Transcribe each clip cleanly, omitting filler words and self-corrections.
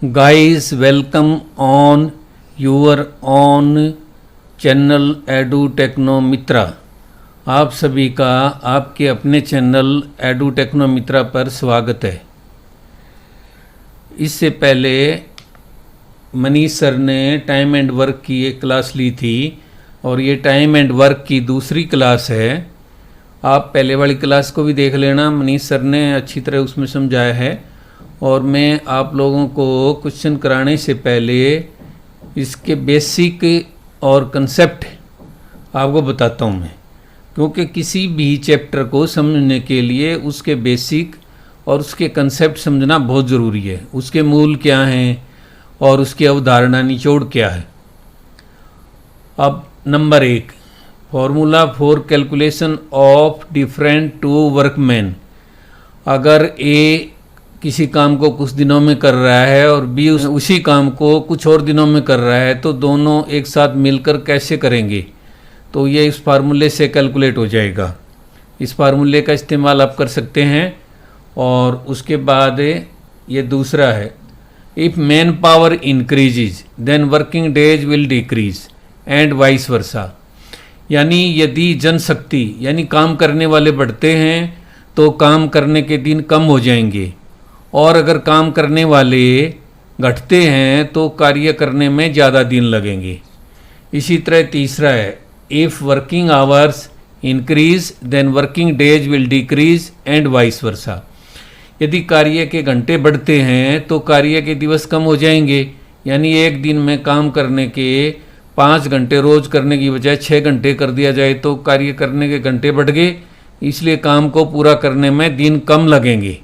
Guys, welcome on your own channel edu techno Mitra. आप सभी का आपके अपने चैनल एडू टेक्नो मित्रा पर स्वागत है। इससे पहले मनीष सर ने टाइम एंड वर्क की एक क्लास ली थी और ये टाइम एंड वर्क की दूसरी क्लास है। आप पहले वाली क्लास को भी देख लेना, मनीष सर ने अच्छी तरह उसमें समझाया है। और मैं आप लोगों को क्वेश्चन कराने से पहले इसके बेसिक और कंसेप्ट आपको बताता हूँ मैं, क्योंकि किसी भी चैप्टर को समझने के लिए उसके बेसिक और उसके कंसेप्ट समझना बहुत ज़रूरी है। उसके मूल क्या हैं और उसकी अवधारणा निचोड़ क्या है। अब number 1, formula for calculation of different to workman. अगर ए किसी काम को कुछ दिनों में कर रहा है और बी उसी काम को कुछ और दिनों में कर रहा है, तो दोनों एक साथ मिलकर कैसे करेंगे, तो ये इस फार्मूले से कैलकुलेट हो जाएगा। इस फार्मूले का इस्तेमाल आप कर सकते हैं। और उसके बाद ये दूसरा है, if man power increases then working days will decrease and vice versa. यानी यदि जनशक्ति यानी काम करने वाले बढ़ते हैं तो काम करने के दिन कम हो जाएंगे, और अगर काम करने वाले घटते हैं तो कार्य करने में ज़्यादा दिन लगेंगे। इसी तरह तीसरा है, if working hours increase then working days will decrease and vice versa. यदि कार्य के घंटे बढ़ते हैं तो कार्य के दिवस कम हो जाएंगे। यानी एक दिन में काम करने के 5 घंटे रोज करने की बजाय 6 घंटे कर दिया जाए तो कार्य करने के घंटे बढ़ गए, इसलिए काम को पूरा करने में दिन कम लगेंगे।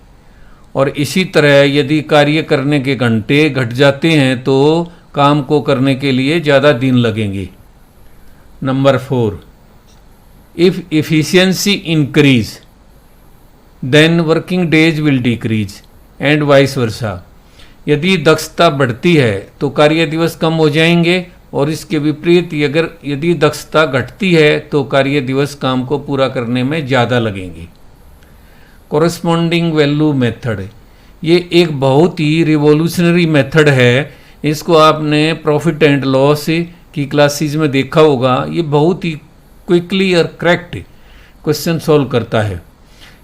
और इसी तरह यदि कार्य करने के घंटे घट जाते हैं तो काम को करने के लिए ज़्यादा दिन लगेंगे। Number 4, if efficiency increase then working days will decrease and vice versa. यदि दक्षता बढ़ती है तो कार्य दिवस कम हो जाएंगे, और इसके विपरीत यदि दक्षता घटती है तो कार्य दिवस काम को पूरा करने में ज़्यादा लगेंगे। कोरस्पॉन्डिंग वैल्यू मेथड, ये एक बहुत ही रिवॉल्यूशनरी मेथड है। इसको आपने प्रॉफिट एंड लॉस की क्लासेस में देखा होगा। ये बहुत ही क्विकली और करेक्ट क्वेश्चन सॉल्व करता है।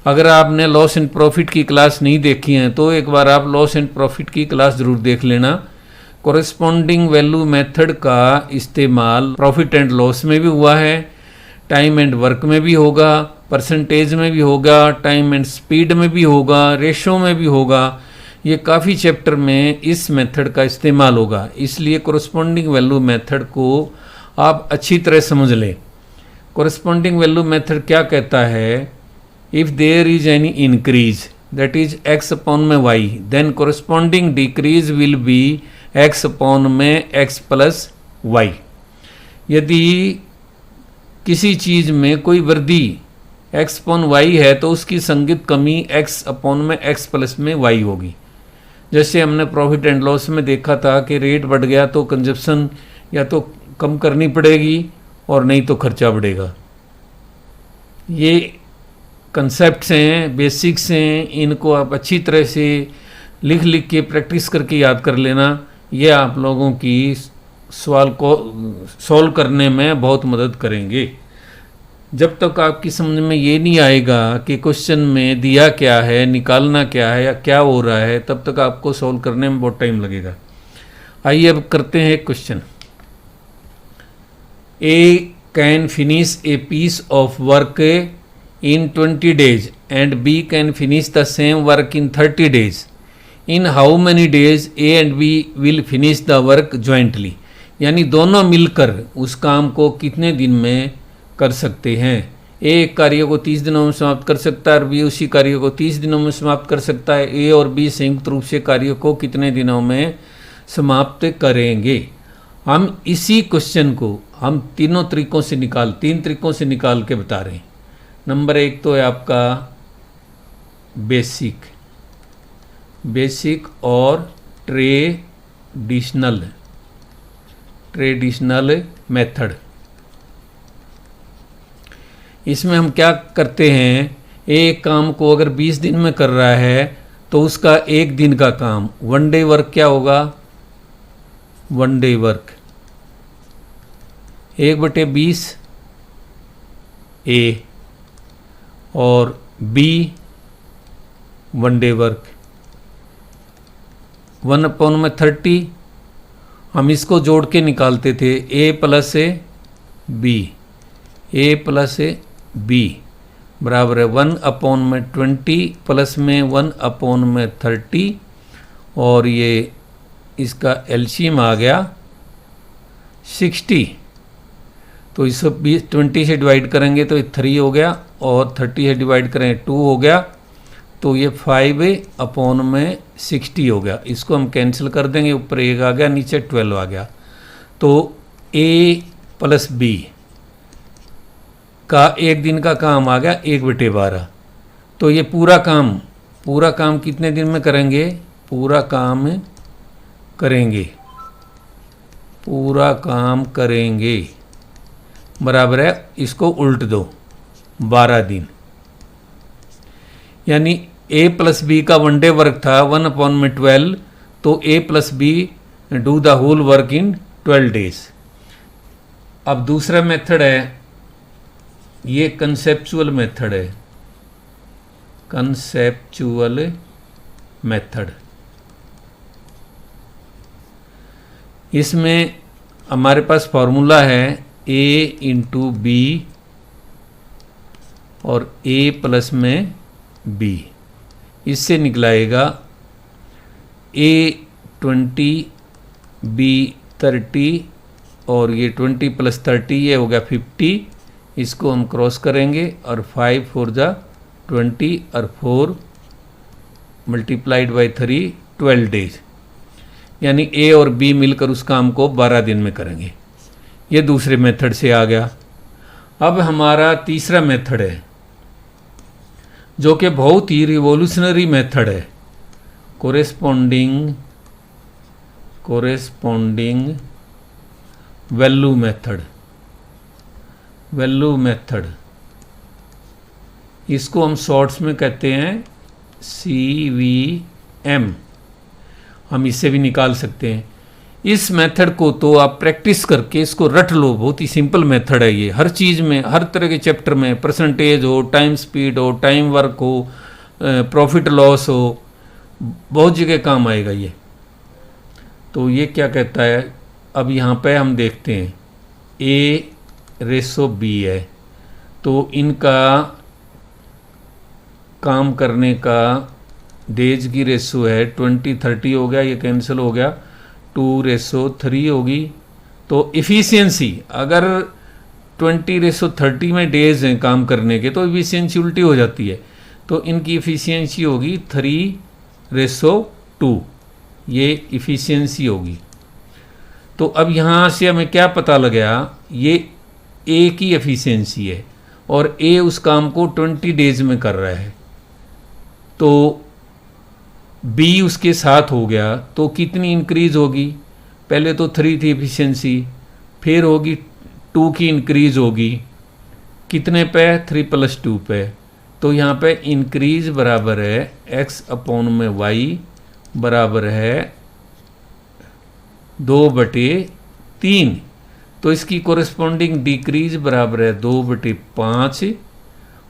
अगर आपने लॉस एंड प्रॉफिट की क्लास नहीं देखी है तो एक बार आप लॉस एंड प्रॉफिट की क्लास ज़रूर देख लेना। कोरस्पॉन्डिंग वैल्यू मेथड का इस्तेमाल प्रॉफिट एंड लॉस में भी हुआ है, टाइम एंड वर्क में भी होगा, परसेंटेज में भी होगा, टाइम एंड स्पीड में भी होगा, रेशो में भी होगा। ये काफ़ी चैप्टर में इस मेथड का इस्तेमाल होगा, इसलिए कोरस्पॉन्डिंग वैल्यू मेथड को आप अच्छी तरह समझ लें। कोरस्पॉन्डिंग वैल्यू मेथड क्या कहता है, if there is any increase that is X upon में Y, then corresponding decrease will be X upon में एक्स प्लस वाई। यदि किसी चीज़ में कोई वृद्धि x अपॉन वाई है तो उसकी संगत कमी x अपॉन में x प्लस में y होगी। जैसे हमने प्रॉफिट एंड लॉस में देखा था कि रेट बढ़ गया तो कंजप्शन या तो कम करनी पड़ेगी और नहीं तो खर्चा बढ़ेगा। ये कंसेप्ट्स हैं, बेसिक्स हैं, इनको आप अच्छी तरह से लिख लिख के प्रैक्टिस करके याद कर लेना। ये आप लोगों की सवाल को सॉल्व करने में बहुत मदद करेंगे। जब तक आपकी समझ में ये नहीं आएगा कि क्वेश्चन में दिया क्या है, निकालना क्या है या क्या हो रहा है, तब तक आपको सॉल्व करने में बहुत टाइम लगेगा। आइए अब करते हैं question. A can finish a piece of work in 20 days and B can finish the same work in 30 days। In how many days A and B will finish the work jointly. यानी दोनों मिलकर उस काम को कितने दिन में कर सकते हैं। ए एक कार्य को 30 दिनों में समाप्त कर सकता है और बी उसी कार्य को 30 दिनों में समाप्त कर सकता है। ए और बी संयुक्त रूप से कार्य को कितने दिनों में समाप्त करेंगे। हम इसी क्वेश्चन को हम 3 तरीकों से निकाल के बता रहे हैं। नंबर 1 तो है आपका बेसिक और ट्रेडिशनल मेथड। इसमें हम क्या करते हैं, एक काम को अगर 20 दिन में कर रहा है तो उसका एक दिन का काम, 1 डे वर्क क्या होगा, 1 डे वर्क 1/20 ए, और बी 1 डे वर्क 1/30। हम इसको जोड़ के निकालते थे ए प्लस ए बी बराबर है 1/20 प्लस में 1/30, और ये इसका एलसीएम आ गया 60। तो इसको 20 से डिवाइड करेंगे तो ये 3 हो गया, और 30 से डिवाइड करेंगे 2 हो गया, तो ये 5/60 हो गया। इसको हम कैंसिल कर देंगे, ऊपर 1 आ गया, नीचे 12 आ गया। तो ए प्लस बी का एक दिन का काम आ गया 1/12। तो ये पूरा काम कितने दिन में करेंगे, पूरा काम करेंगे बराबर है, इसको उल्ट दो 12 दिन। यानी ए प्लस बी का 1 डे वर्क था 1/12, तो A plus B do the whole work in 12 days. अब दूसरा मेथड है, ये कंसेप्चुअल मेथड है, इसमें हमारे पास फॉर्मूला है a इंटू बी और a प्लस में b। इससे निकलाएगा a 20 b 30 और ये 20 प्लस 30 ये हो गया 50। इसको हम क्रॉस करेंगे और 5 4 जा 20 और 4 मल्टीप्लाइड बाई 3 12 डेज। यानी ए और बी मिलकर उस काम को 12 दिन में करेंगे। ये दूसरे मेथड से आ गया। अब हमारा तीसरा मेथड है जो कि बहुत ही रिवॉल्यूशनरी मेथड है, कोरेस्पोंडिंग वैल्यू मेथड। इसको हम शॉर्ट्स में कहते हैं CVM। हम इससे भी निकाल सकते हैं। इस मेथड को तो आप प्रैक्टिस करके इसको रट लो, बहुत ही सिंपल मेथड है ये। हर चीज़ में, हर तरह के चैप्टर में, परसेंटेज हो, टाइम स्पीड हो, टाइम वर्क हो, प्रॉफिट लॉस हो, बहुत जगह काम आएगा ये। तो ये क्या कहता है, अब यहाँ पे हम देखते हैं A/B है, तो इनका काम करने का डेज की रेशो है 20/30 हो गया, ये कैंसिल हो गया, 2/3 होगी। तो इफ़िशियंसी अगर 20/30 में डेज हैं काम करने के, तो इफ़िशियंसी उल्टी हो जाती है। तो इनकी इफ़िशियंसी होगी 3/2, ये इफ़िशियंसी होगी। तो अब यहाँ से हमें क्या पता लगा, ये ए की एफिशिएंसी है और ए उस काम को 20 डेज में कर रहा है, तो बी उसके साथ हो गया, तो कितनी इंक्रीज होगी, पहले तो 3 थी एफिशिएंसी, फिर होगी 2 की इंक्रीज होगी, कितने पे, 3 + 2 पे। तो यहाँ पे इंक्रीज बराबर है x/y बराबर है 2/3। तो इसकी कोरिस्पोंडिंग डिक्रीज बराबर है 2/5।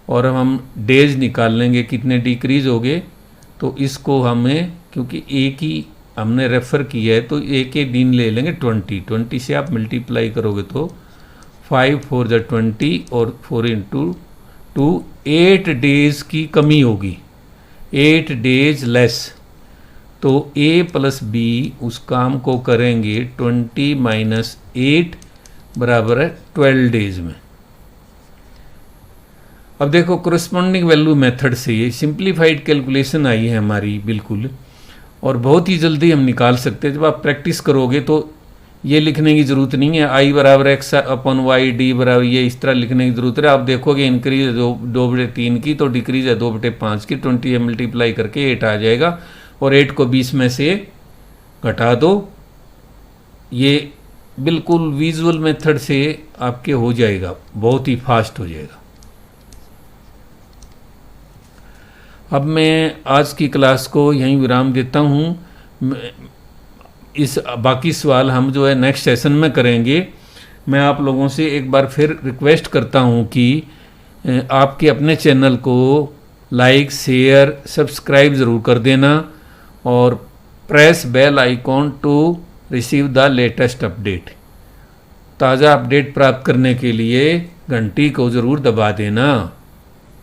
और हम डेज निकाल लेंगे कितने डिक्रीज हो गए। तो इसको हमें, क्योंकि ए की हमने रेफ़र किया है, तो ए के दिन ले लेंगे 20 से आप मल्टीप्लाई करोगे तो 5 4 = 20 और 4 × 2 8 डेज की कमी होगी, 8 डेज लेस। तो ए + बी उस काम को करेंगे 20 - 8 बराबर है 12 डेज में। अब देखो कोरिस्पोंडिंग वैल्यू मेथड से ये सिंप्लीफाइड कैलकुलेशन आई है हमारी बिल्कुल, और बहुत ही जल्दी हम निकाल सकते हैं। जब आप प्रैक्टिस करोगे तो ये लिखने की ज़रूरत नहीं है, I = x/y, D = ये इस तरह लिखने की ज़रूरत है। आप देखोगे इंक्रीज है 2/3 की, तो डिक्रीज है 2/5 की, 20 से मल्टीप्लाई करके 8 आ जाएगा, और 8 को 20 में से घटा दो। ये बिल्कुल विजुअल मेथड से आपके हो जाएगा, बहुत ही फास्ट हो जाएगा। अब मैं आज की क्लास को यहीं विराम देता हूँ। इस बाकी सवाल हम जो है नेक्स्ट सेशन में करेंगे। मैं आप लोगों से एक बार फिर रिक्वेस्ट करता हूँ कि आपके अपने चैनल को लाइक, शेयर, सब्सक्राइब ज़रूर कर देना और press bell icon to receive the latest update. ताज़ा अपडेट प्राप्त करने के लिए घंटी को ज़रूर दबा देना।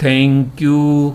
Thank you.